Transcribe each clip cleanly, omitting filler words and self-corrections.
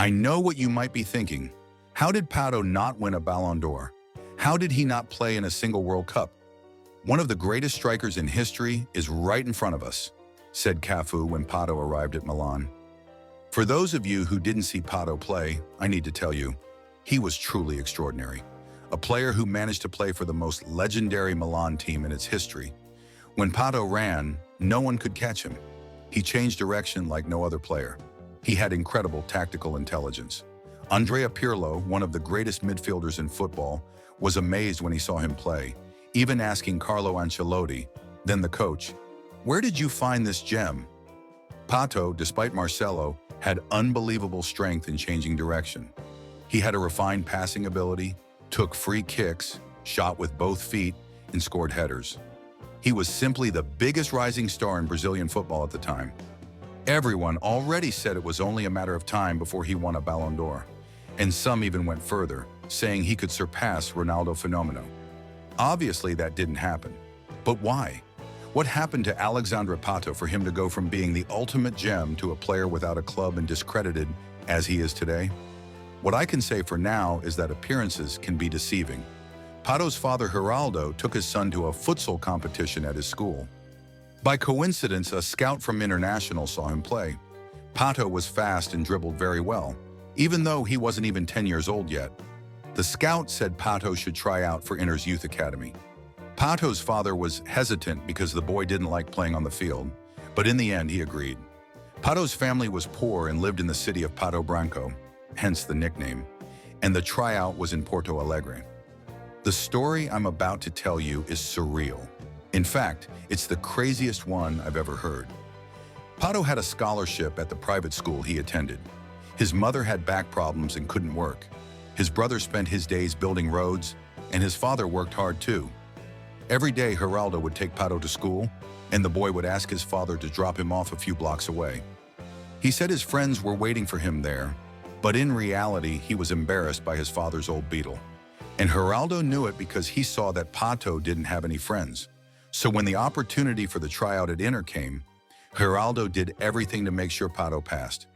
I know what you might be thinking. How did Pato not win a Ballon d'Or? How did he not play in a single World Cup? One of the greatest strikers in history is right in front of us, said Cafu when Pato arrived at Milan. For those of you who didn't see Pato play, I need to tell you, he was truly extraordinary. A player who managed to play for the most legendary Milan team in its history. When Pato ran, no one could catch him. He changed direction like no other player. He had incredible tactical intelligence. Andrea Pirlo, one of the greatest midfielders in football, was amazed when he saw him play, even asking Carlo Ancelotti, then the coach, "Where did you find this gem?" Pato, despite Marcelo, had unbelievable strength in changing direction. He had a refined passing ability, took free kicks, shot with both feet, and scored headers. He was simply the biggest rising star in Brazilian football at the time. Everyone already said it was only a matter of time before he won a Ballon d'Or, and some even went further, saying he could surpass Ronaldo Fenomeno. Obviously, that didn't happen. But why? What happened to Alexandre Pato for him to go from being the ultimate gem to a player without a club and discredited as he is today? What I can say for now is that appearances can be deceiving. Pato's father, Geraldo, took his son to a futsal competition at his school. By coincidence, a scout from International saw him play. Pato was fast and dribbled very well, even though he wasn't even 10 years old yet. The scout said Pato should try out for Inter's youth academy. Pato's father was hesitant because the boy didn't like playing on the field, but in the end he agreed. Pato's family was poor and lived in the city of Pato Branco, hence the nickname, and the tryout was in Porto Alegre. The story I'm about to tell you is surreal. In fact, it's the craziest one I've ever heard. Pato had a scholarship at the private school he attended. His mother had back problems and couldn't work. His brother spent his days building roads, and his father worked hard too. Every day, Geraldo would take Pato to school, and the boy would ask his father to drop him off a few blocks away. He said his friends were waiting for him there, but in reality, he was embarrassed by his father's old Beetle. And Geraldo knew it because he saw that Pato didn't have any friends. So when the opportunity for the tryout at Inter came, Geraldo did everything to make sure Pato passed.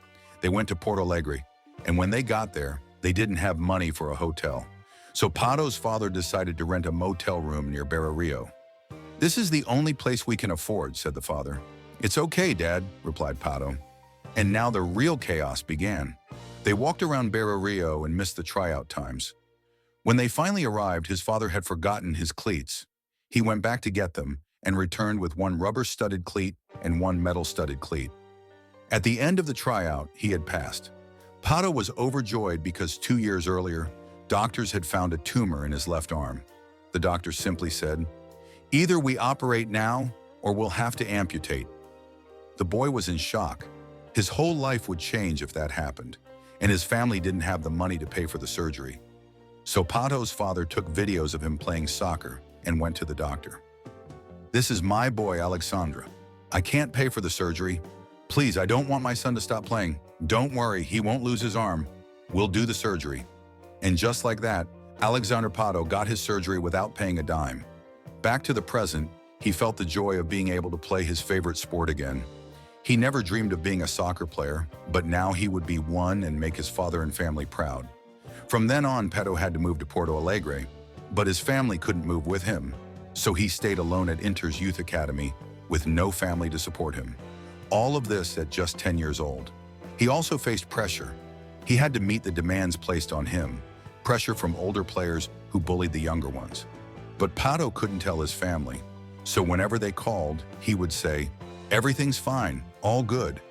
They went to Porto Alegre, and when they got there, they didn't have money for a hotel. So Pato's father decided to rent a motel room near Beira Rio. "This is the only place we can afford," said the father. "It's okay, Dad," replied Pato. And now the real chaos began. They walked around Beira Rio and missed the tryout times. When they finally arrived, his father had forgotten his cleats. He went back to get them and returned with one rubber-studded cleat and one metal-studded cleat. At the end of the tryout, he had passed. Pato was overjoyed because 2 years earlier, doctors had found a tumor in his left arm. The doctor simply said, "Either we operate now or we'll have to amputate." The boy was in shock. His whole life would change if that happened, and his family didn't have the money to pay for the surgery. So Pato's father took videos of him playing soccer and went to the doctor. "This is my boy, Alexandre. I can't pay for the surgery. Please, I don't want my son to stop playing. Don't worry, he won't lose his arm. We'll do the surgery." And just like that, Alexandre Pato got his surgery without paying a dime. Back to the present, he felt the joy of being able to play his favorite sport again. He never dreamed of being a soccer player, but now he would be one and make his father and family proud. From then on, Pato had to move to Porto Alegre, but his family couldn't move with him, so he stayed alone at Inter's youth academy with no family to support him. All of this at just 10 years old. He also faced pressure. He had to meet the demands placed on him, pressure from older players who bullied the younger ones. But Pato couldn't tell his family, so whenever they called, he would say, "Everything's fine, all good."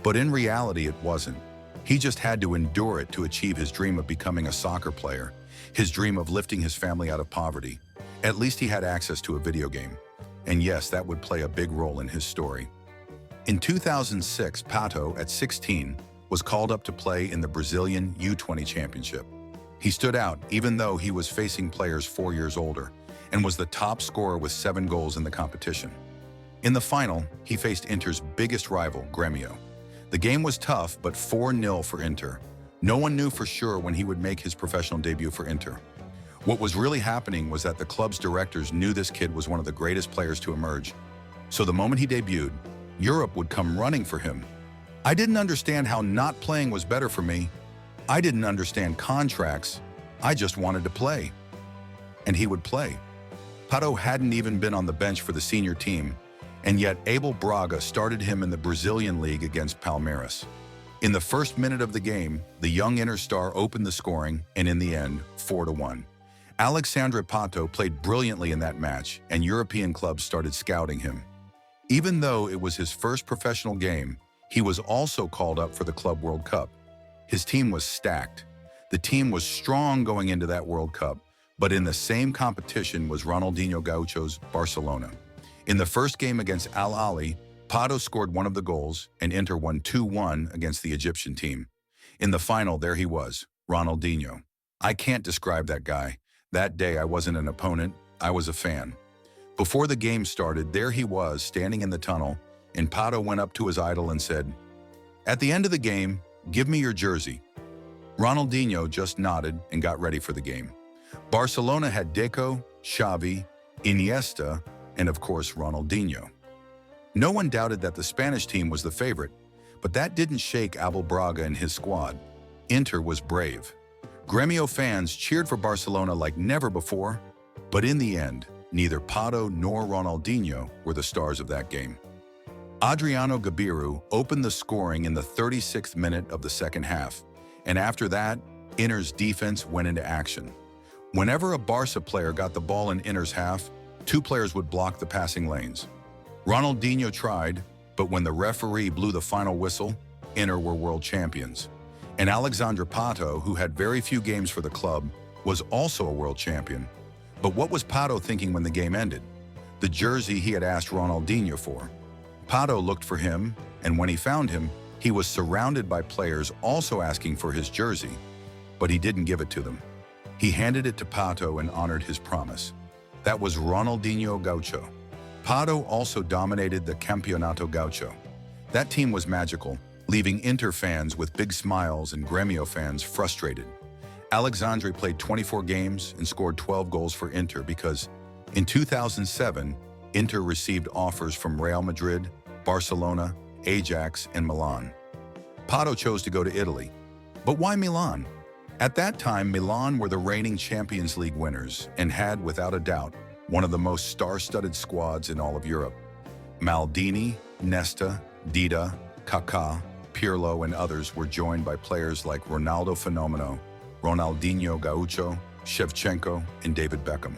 But in reality, it wasn't. He just had to endure it to achieve his dream of becoming a soccer player, his dream of lifting his family out of poverty. At least he had access to a video game. And yes, that would play a big role in his story. In 2006, Pato, at 16, was called up to play in the Brazilian U20 Championship. He stood out even though he was facing players 4 years older and was the top scorer with 7 goals in the competition. In the final, he faced Inter's biggest rival, Grêmio. The game was tough, but 4-0 for Inter. No one knew for sure when he would make his professional debut for Inter. What was really happening was that the club's directors knew this kid was one of the greatest players to emerge. So the moment he debuted, Europe would come running for him. "I didn't understand how not playing was better for me," I didn't understand contracts. I just wanted to play. And he would play. Pato hadn't even been on the bench for the senior team, and yet Abel Braga started him in the Brazilian league against Palmeiras. In the first minute of the game, the young Interstar opened the scoring, and in the end, 4-1. Alexandre Pato played brilliantly in that match, and European clubs started scouting him. Even though it was his first professional game, he was also called up for the Club World Cup. His team was stacked. The team was strong going into that World Cup, but in the same competition was Ronaldinho Gaucho's Barcelona. In the first game against Al Ahly, Pato scored one of the goals, and Inter won 2-1 against the Egyptian team. In the final, there he was, Ronaldinho. I can't describe that guy. That day, I wasn't an opponent, I was a fan. Before the game started, there he was, standing in the tunnel, and Pato went up to his idol and said, "At the end of the game, give me your jersey." Ronaldinho just nodded and got ready for the game. Barcelona had Deco, Xavi, Iniesta, and of course Ronaldinho. No one doubted that the Spanish team was the favorite, but that didn't shake Abel Braga and his squad. Inter was brave. Gremio fans cheered for Barcelona like never before, but in the end, neither Pato nor Ronaldinho were the stars of that game. Adriano Gabiru opened the scoring in the 36th minute of the second half, and after that, Inter's defense went into action. Whenever a Barca player got the ball in Inter's half, two players would block the passing lanes. Ronaldinho tried, but when the referee blew the final whistle, Inter were world champions. And Alexandre Pato, who had very few games for the club, was also a world champion. But what was Pato thinking when the game ended? The jersey he had asked Ronaldinho for. Pato looked for him, and when he found him, he was surrounded by players also asking for his jersey, but he didn't give it to them. He handed it to Pato and honored his promise. That was Ronaldinho Gaucho. Pato also dominated the Campeonato Gaucho. That team was magical, leaving Inter fans with big smiles and Gremio fans frustrated. Alexandre played 24 games and scored 12 goals for Inter because in 2007, Inter received offers from Real Madrid, Barcelona, Ajax, and Milan. Pato chose to go to Italy. But why Milan? At that time, Milan were the reigning Champions League winners and had, without a doubt, one of the most star-studded squads in all of Europe. Maldini, Nesta, Dida, Kaká, Pirlo, and others were joined by players like Ronaldo Fenomeno, Ronaldinho Gaucho, Shevchenko, and David Beckham.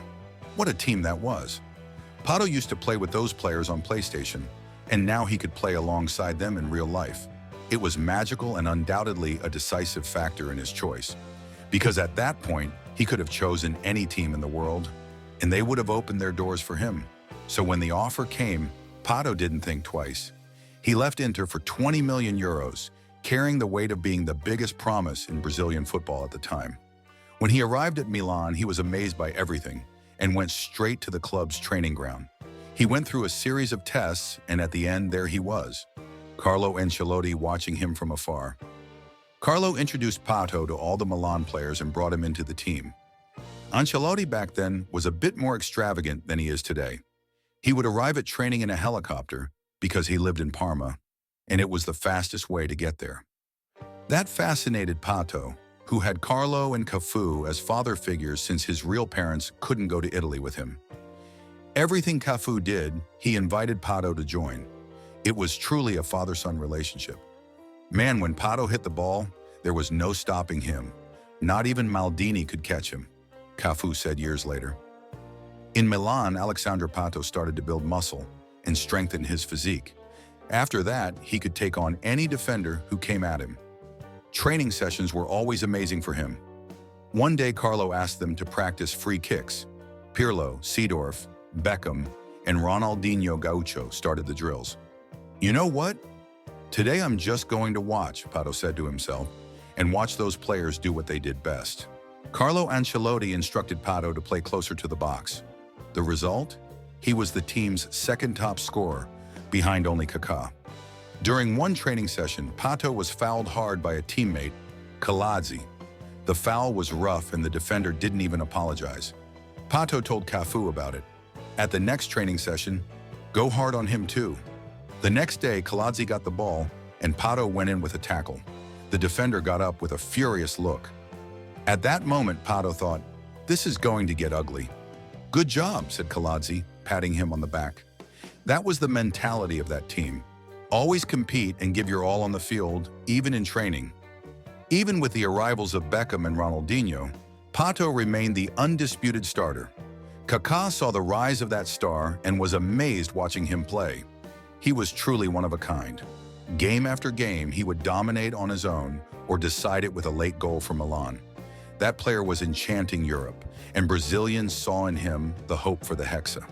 What a team that was! Pato used to play with those players on PlayStation, and now he could play alongside them in real life. It was magical and undoubtedly a decisive factor in his choice, because at that point, he could have chosen any team in the world, and they would have opened their doors for him. So when the offer came, Pato didn't think twice. He left Inter for 20 million euros, carrying the weight of being the biggest promise in Brazilian football at the time. When he arrived at Milan, he was amazed by everything and went straight to the club's training ground. He went through a series of tests, and at the end, there he was, Carlo Ancelotti watching him from afar. Carlo introduced Pato to all the Milan players and brought him into the team. Ancelotti back then was a bit more extravagant than he is today. He would arrive at training in a helicopter because he lived in Parma, and it was the fastest way to get there. That fascinated Pato, who had Carlo and Cafu as father figures since his real parents couldn't go to Italy with him. Everything Cafu did, he invited Pato to join. It was truly a father-son relationship. Man, when Pato hit the ball, there was no stopping him. Not even Maldini could catch him, Cafu said years later. In Milan, Alexandre Pato started to build muscle and strengthen his physique. After that, he could take on any defender who came at him. Training sessions were always amazing for him. One day, Carlo asked them to practice free kicks. Pirlo, Seedorf, Beckham, and Ronaldinho Gaucho started the drills. You know what? Today I'm just going to watch, Pato said to himself, and watch those players do what they did best. Carlo Ancelotti instructed Pato to play closer to the box. The result? He was the team's second top scorer, behind only Kaká. During one training session, Pato was fouled hard by a teammate, Kaladze. The foul was rough and the defender didn't even apologize. Pato told Cafu about it. At the next training session, go hard on him too. The next day, Kaladze got the ball and Pato went in with a tackle. The defender got up with a furious look. At that moment, Pato thought, "This is going to get ugly." "Good job," said Kaladze, patting him on the back. That was the mentality of that team. Always compete and give your all on the field, even in training. Even with the arrivals of Beckham and Ronaldinho, Pato remained the undisputed starter. Kaká saw the rise of that star and was amazed watching him play. He was truly one of a kind. Game after game, he would dominate on his own or decide it with a late goal for Milan. That player was enchanting Europe, and Brazilians saw in him the hope for the Hexa.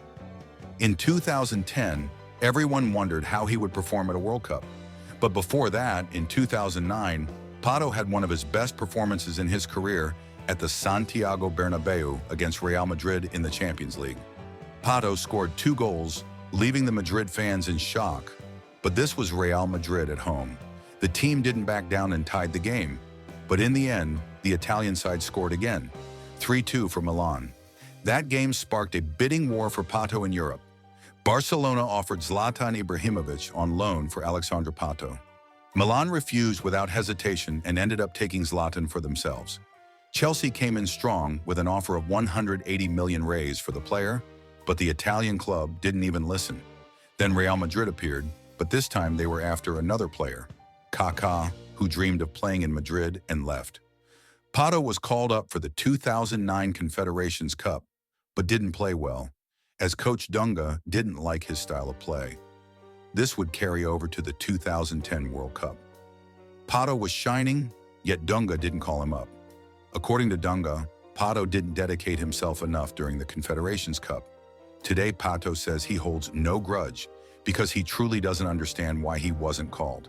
In 2010, everyone wondered how he would perform at a World Cup. But before that, in 2009, Pato had one of his best performances in his career at the Santiago Bernabeu against Real Madrid in the Champions League. Pato scored 2 goals, leaving the Madrid fans in shock. But this was Real Madrid at home. The team didn't back down and tied the game. But in the end, the Italian side scored again, 3-2 for Milan. That game sparked a bidding war for Pato in Europe. Barcelona offered Zlatan Ibrahimovic on loan for Alexandre Pato. Milan refused without hesitation and ended up taking Zlatan for themselves. Chelsea came in strong with an offer of 180 million raised for the player, but the Italian club didn't even listen. Then Real Madrid appeared, but this time they were after another player, Kaká, who dreamed of playing in Madrid and left. Pato was called up for the 2009 Confederations Cup, but didn't play well, as coach Dunga didn't like his style of play. This would carry over to the 2010 World Cup. Pato was shining, yet Dunga didn't call him up. According to Dunga, Pato didn't dedicate himself enough during the Confederations Cup. Today, Pato says he holds no grudge because he truly doesn't understand why he wasn't called.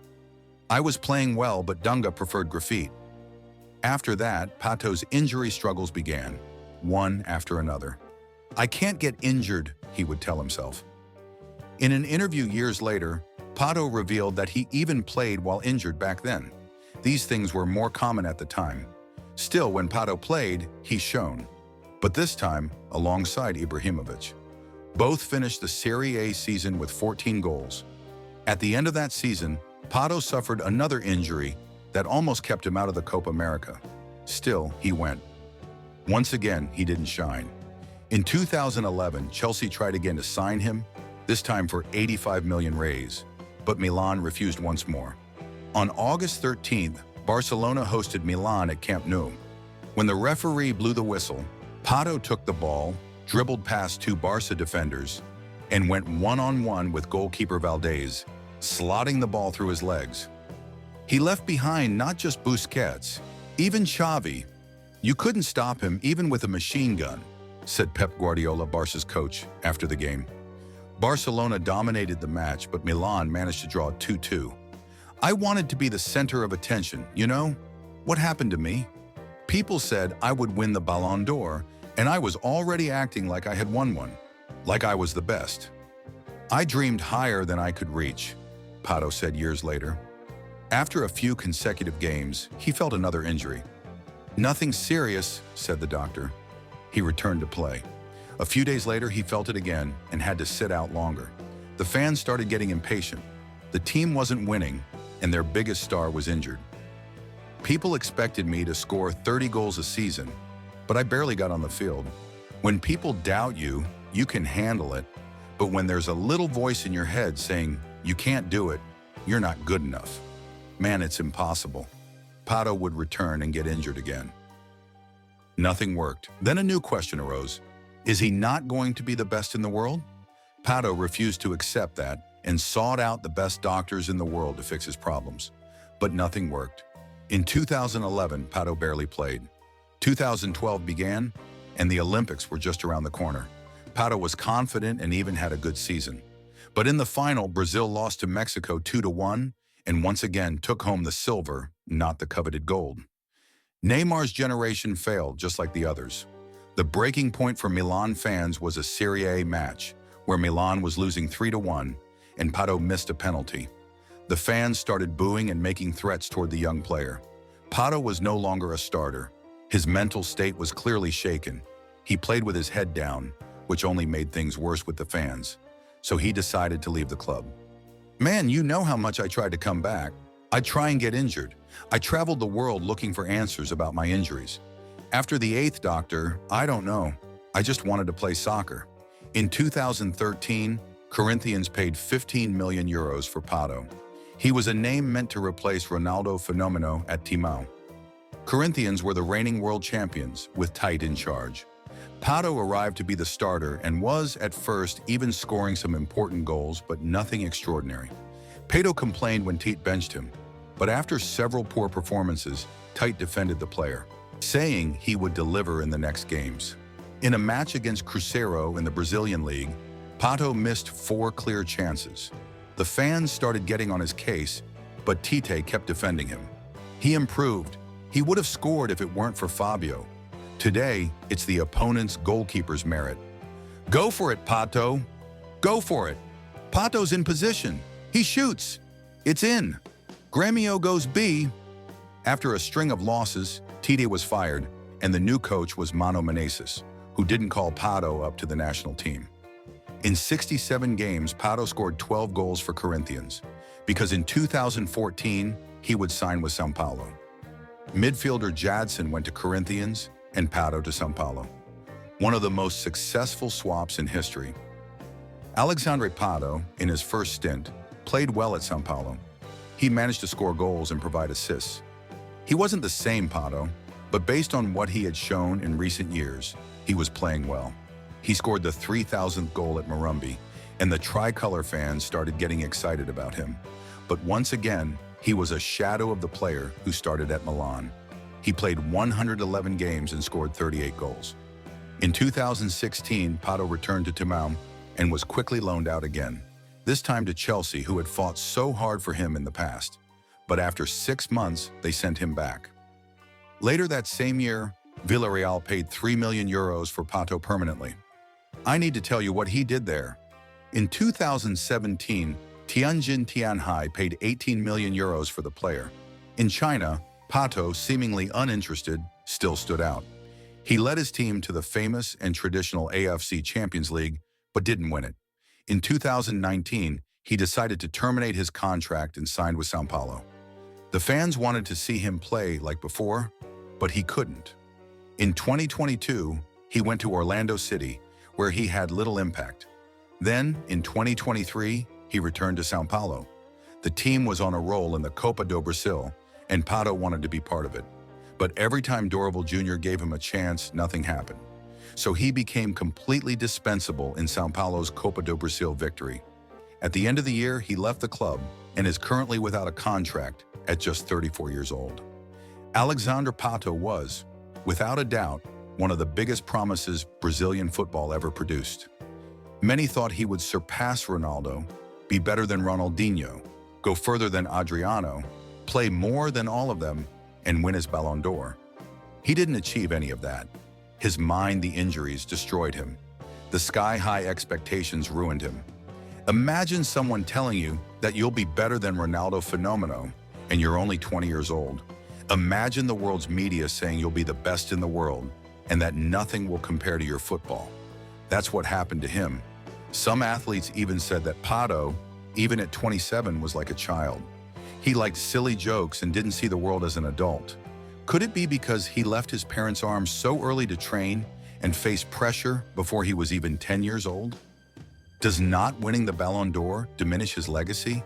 "I was playing well, but Dunga preferred graffiti." After that, Pato's injury struggles began, one after another. "I can't get injured," he would tell himself. In an interview years later, Pato revealed that he even played while injured back then. These things were more common at the time. Still, when Pato played, he shone. But this time, alongside Ibrahimovic. Both finished the Serie A season with 14 goals. At the end of that season, Pato suffered another injury that almost kept him out of the Copa America. Still, he went. Once again, he didn't shine. In 2011, Chelsea tried again to sign him, this time for 85 million raise, but Milan refused once more. On August 13th, Barcelona hosted Milan at Camp Nou. When the referee blew the whistle, Pato took the ball, dribbled past 2 Barca defenders, and went one-on-one with goalkeeper Valdez, slotting the ball through his legs. He left behind not just Busquets, even Xavi. "You couldn't stop him even with a machine gun," said Pep Guardiola, Barca's coach, after the game. Barcelona dominated the match, but Milan managed to draw 2-2. "I wanted to be the center of attention, you know? What happened to me? People said I would win the Ballon d'Or, and I was already acting like I had won one, like I was the best. I dreamed higher than I could reach," Pato said years later. After a few consecutive games, he felt another injury. "Nothing serious," said the doctor. He returned to play. A few days later, he felt it again and had to sit out longer. The fans started getting impatient. The team wasn't winning, and their biggest star was injured. "People expected me to score 30 goals a season, but I barely got on the field. When people doubt you, you can handle it. But when there's a little voice in your head saying, you can't do it, you're not good enough. Man, it's impossible." Pato would return and get injured again. Nothing worked. Then a new question arose. Is he not going to be the best in the world? Pato refused to accept that and sought out the best doctors in the world to fix his problems. But nothing worked. In 2011, Pato barely played. 2012 began, and the Olympics were just around the corner. Pato was confident and even had a good season. But in the final, Brazil lost to Mexico 2-1, and once again took home the silver, not the coveted gold. Neymar's generation failed just like the others. The breaking point for Milan fans was a Serie A match, where Milan was losing 3-1, and Pato missed a penalty. The fans started booing and making threats toward the young player. Pato was no longer a starter. His mental state was clearly shaken. He played with his head down, which only made things worse with the fans. So he decided to leave the club. "Man, you know how much I tried to come back. I'd try and get injured, I traveled the world looking for answers about my injuries. After the eighth doctor, I don't know. I just wanted to play soccer. In 2013, Corinthians paid 15 million euros for Pato. He was a name meant to replace Ronaldo Fenomeno at Timão. Corinthians were the reigning world champions, with Tite in charge. Pato arrived to be the starter and was, at first, even scoring some important goals, but nothing extraordinary. Pato complained when Tite benched him, but after several poor performances, Tite defended the player, saying he would deliver in the next games. In a match against Cruzeiro in the Brazilian league, Pato missed 4 clear chances. The fans started getting on his case, but Tite kept defending him. He improved. He would have scored if it weren't for Fabio. Today, it's the opponent's goalkeeper's merit. Go for it, Pato. Go for it. Pato's in position. He shoots. It's in. Grêmio goes B. After a string of losses, Tite was fired, and the new coach was Mano Menezes, who didn't call Pato up to the national team. In 67 games, Pato scored 12 goals for Corinthians, because in 2014, he would sign with São Paulo. Midfielder Jadson went to Corinthians and Pato to São Paulo, one of the most successful swaps in history. Alexandre Pato, in his first stint, played well at São Paulo. He managed to score goals and provide assists. He wasn't the same Pato, but based on what he had shown in recent years, he was playing well. He scored the 3,000th goal at Morumbi, and the tricolor fans started getting excited about him. But once again, he was a shadow of the player who started at Milan. He played 111 games and scored 38 goals. In 2016, Pato returned to Timão and was quickly loaned out again, this time to Chelsea, who had fought so hard for him in the past. But after 6 months, they sent him back. Later that same year, Villarreal paid 3 million euros for Pato permanently. I need to tell you what he did there. In 2017, Tianjin Tianhai paid 18 million euros for the player. In China, Pato, seemingly uninterested, still stood out. He led his team to the famous and traditional AFC Champions League, but didn't win it. In 2019, he decided to terminate his contract and signed with São Paulo. The fans wanted to see him play like before, but he couldn't. In 2022, he went to Orlando City, where he had little impact. Then, in 2023, he returned to São Paulo. The team was on a roll in the Copa do Brasil, and Pato wanted to be part of it. But every time Dorival Jr. gave him a chance, nothing happened. So he became completely dispensable in São Paulo's Copa do Brasil victory. At the end of the year, he left the club and is currently without a contract at just 34 years old. Alexandre Pato was, without a doubt, one of the biggest promises Brazilian football ever produced. Many thought he would surpass Ronaldo, be better than Ronaldinho, go further than Adriano, play more than all of them, and win his Ballon d'Or. He didn't achieve any of that. His mind, the injuries, destroyed him. The sky-high expectations ruined him. Imagine someone telling you that you'll be better than Ronaldo Fenomeno, and you're only 20 years old. Imagine the world's media saying you'll be the best in the world, and that nothing will compare to your football. That's what happened to him. Some athletes even said that Pato, even at 27, was like a child. He liked silly jokes and didn't see the world as an adult. Could it be because he left his parents' arms so early to train and face pressure before he was even 10 years old? Does not winning the Ballon d'Or diminish his legacy?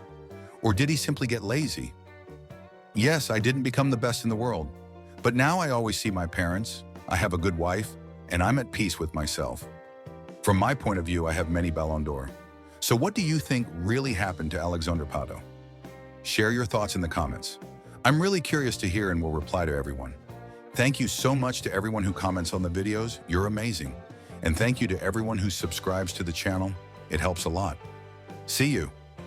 Or did he simply get lazy? Yes, I didn't become the best in the world, but now I always see my parents, I have a good wife, and I'm at peace with myself. From my point of view, I have many Ballon d'Or. So what do you think really happened to Alexandre Pato? Share your thoughts in the comments. I'm really curious to hear and will reply to everyone. Thank you so much to everyone who comments on the videos. You're amazing. And thank you to everyone who subscribes to the channel. It helps a lot. See you.